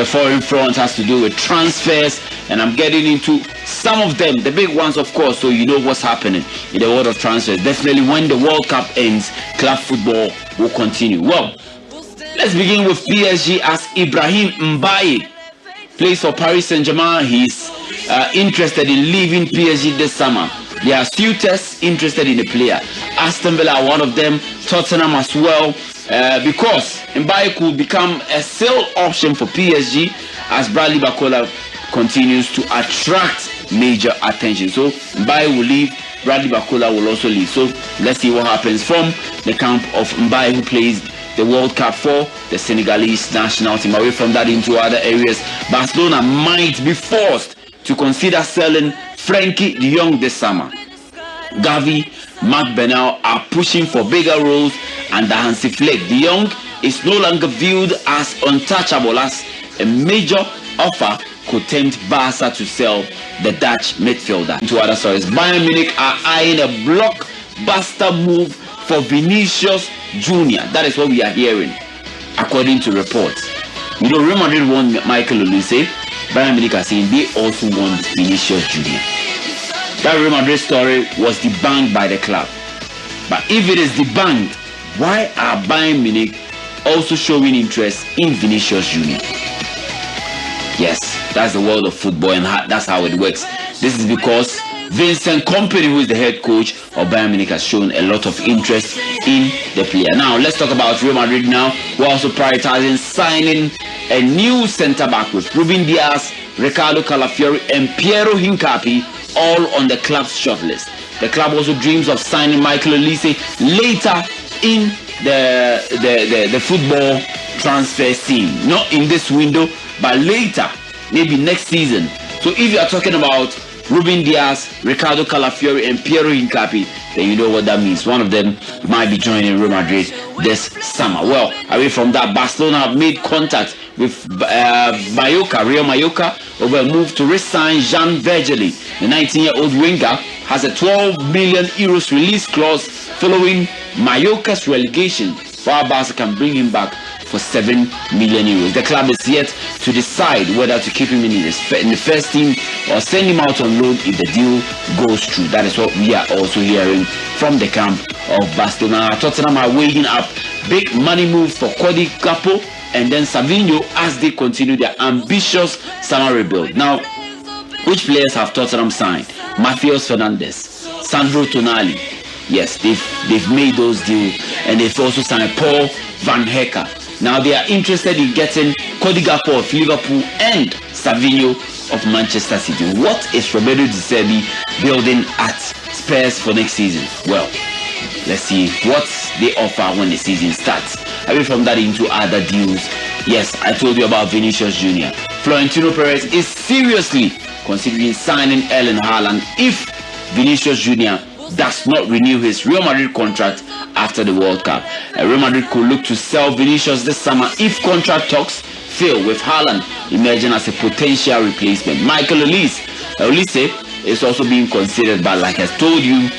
the foreign front has to do with transfers, and I'm getting into some of them, the big ones, of course, so you know what's happening in the world of transfers. Definitely, when the World Cup ends, club football will continue. Well, let's begin with PSG, as Ibrahim Mbaye plays for Paris Saint-Germain. He's interested in leaving PSG this summer. There are suitors interested in the player. Aston Villa are one of them, Tottenham as well, because Mbaye could become a sale option for PSG as Bradley Barcola continues to attract major attention. So Mbaye will leave, Bradley Barcola will also leave. So let's see what happens from the camp of Mbaye, who plays the World Cup for the Senegalese national team. Away from that, into other areas, Barcelona might be forced to consider selling Frenkie de Jong this summer. Gavi, Marc Bernal are pushing for bigger roles under Hansi Flick. De Jong is no longer viewed as untouchable, as a major offer could tempt Barca to sell the Dutch midfielder. Into other stories, Bayern Munich are eyeing a blockbuster move for Vinicius Jr. That is what we are hearing, according to reports. You know, Real Madrid won Michael Olise. Bayern Munich are saying they also want Vinicius Jr. That Real Madrid story was debunked by the club. But if it is debunked, why are Bayern Munich also showing interest in Vinicius Jr.? Yes, that's the world of football, and that's how it works. This is because Vincent Kompany, who is the head coach of Bayern Munich, has shown a lot of interest in the player. Now, let's talk about Real Madrid now. We're also prioritizing signing a new centre-back with Ruben Dias, Ricardo Calafiori, and Piero Hincapi all on the club's shortlist. The club also dreams of signing Michael Olise later in the football transfer scene. Not in this window, but later, maybe next season. So if you are talking about Ruben Dias, Ricardo Calafiori, and Piero Hincapi, then you know what that means. One of them might be joining Real Madrid this summer. Well, away from that, Barcelona have made contact with Real Mallorca, over a move to re-sign Jean Vergely. The 19-year-old winger has a 12 million euros release clause following Mallorca's relegation, while Barca can bring him back for 7 million euros. The club is yet to decide whether to keep him in the first team or send him out on loan if the deal goes through. That is what we are also hearing from the camp of Barcelona. Tottenham are weighing up big money moves for Cody Gakpo and then Savinho as they continue their ambitious summer rebuild. Now, which players have Tottenham signed? Matheus Fernandes, Sandro Tonali. Yes, they've made those deals, and they've also signed Paul Van Hecke. Now they are interested in getting Cody Gakpo of Liverpool and Savinho of Manchester City. What is Roberto De Zerbi building at Spurs for next season? Well, let's see what they offer when the season starts. Away from that, into other deals. Yes, I told you about Vinicius Jr. Florentino Perez is seriously considering signing Erling Haaland if Vinicius Jr. does not renew his Real Madrid contract after the World Cup. Real Madrid could look to sell Vinicius this summer if contract talks fail, with Haaland emerging as a potential replacement. Michael Olise is also being considered, but like I told you,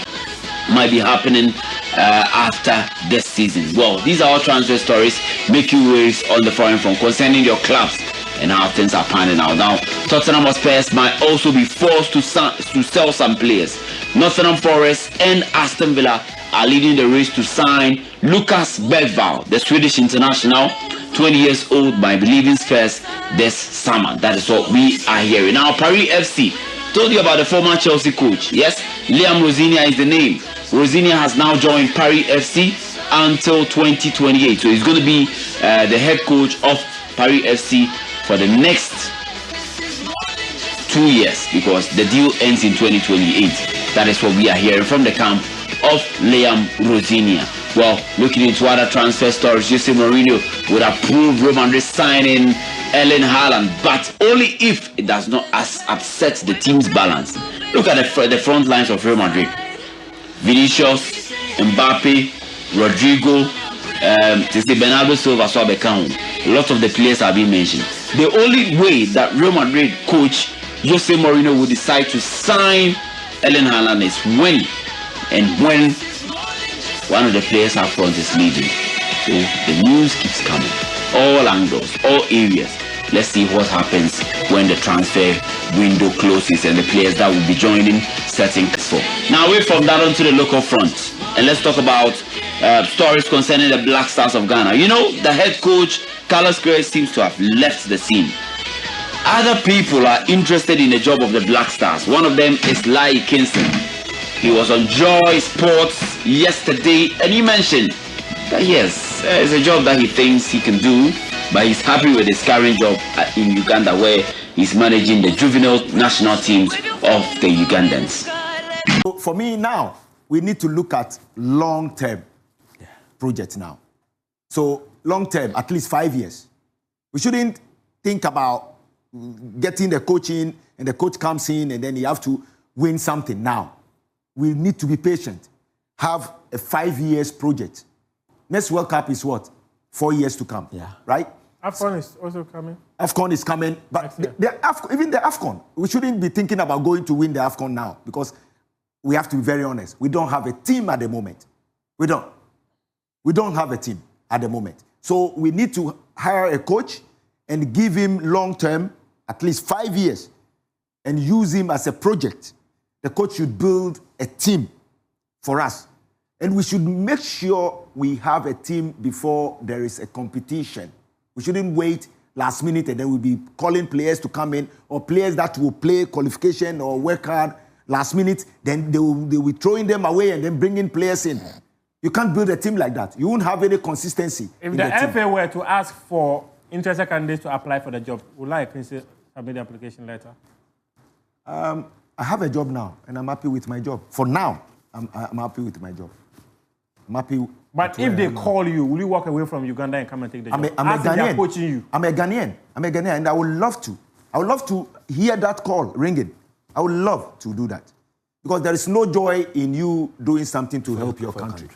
might be happening after this season. Well, these are all transfer stories. Make you ways on the foreign front concerning your clubs and how things are panning out. Now, Tottenham Hotspur might also be forced to sell some players. Nottingham Forest and Aston Villa are leading the race to sign Lucas Bergvall, the Swedish international, 20 years old, might be leaving Spurs this summer. That is what we are hearing. Now, Paris FC, told you about the former Chelsea coach. Yes, Liam Rosinia is the name. Rosinia has now joined Paris FC until 2028. So he's going to be the head coach of Paris FC for the next 2 years, because the deal ends in 2028. That is what we are hearing from the camp of Liam Rosinia. Well, looking into other transfer stories, Jose Mourinho would approve Real Madrid signing Erling Haaland, but only if it does not upset the team's balance. Look at the front lines of Real Madrid: Vinicius, Mbappe, Rodrigo, Bernardo Silva, so a lot of the players have been mentioned. The only way that Real Madrid coach Jose Mourinho will decide to sign Erling Haaland is when one of the players up front is leaving. So the news keeps coming, all angles, all areas. let's see what happens when the transfer window closes and the players that will be joining setting for. Now away from that onto the local front, and let's talk about stories concerning the Black Stars of Ghana. You know, the head coach Carlos Queiroz seems to have left the scene. Other people are interested in the job of the Black Stars. One of them is Laryea Kingston. He was on Joy Sports yesterday and he mentioned that yes, it's a job that he thinks he can do, but he's happy with his current job in Uganda, where he's managing the juvenile national teams of the Ugandans. So for me now, we need to look at long-term projects now. So long-term, at least 5 years. We shouldn't think about getting the coach in and the coach comes in and then you have to win something now. We need to be patient. Have a 5 years project. Next World Cup is what? 4 years to come, right? AFCON is also coming. AFCON is coming, but even the AFCON, we shouldn't be thinking about going to win the AFCON now because we have to be very honest. We don't have a team at the moment. We don't have a team at the moment. So we need to hire a coach and give him long-term, at least 5 years, and use him as a project. The coach should build a team for us. And we should make sure we have a team before there is a competition. We shouldn't wait last minute and then we'll be calling players to come in, or players that will play qualification or work hard last minute, then they will be throwing them away and then bringing players in. You can't build a team like that. You won't have any consistency. If the FA were to ask for interested candidates to apply for the job, would like to submit the application letter? I have a job now, and I'm happy with my job. For now, I'm happy with my job. I'm happy. But if they call you, will you walk away from Uganda and come and take the job? I'm a Ghanaian. Coaching you. I'm a Ghanaian, and I would love to. I would love to hear that call ringing. I would love to do that. Because there is no joy in you doing something to help your country.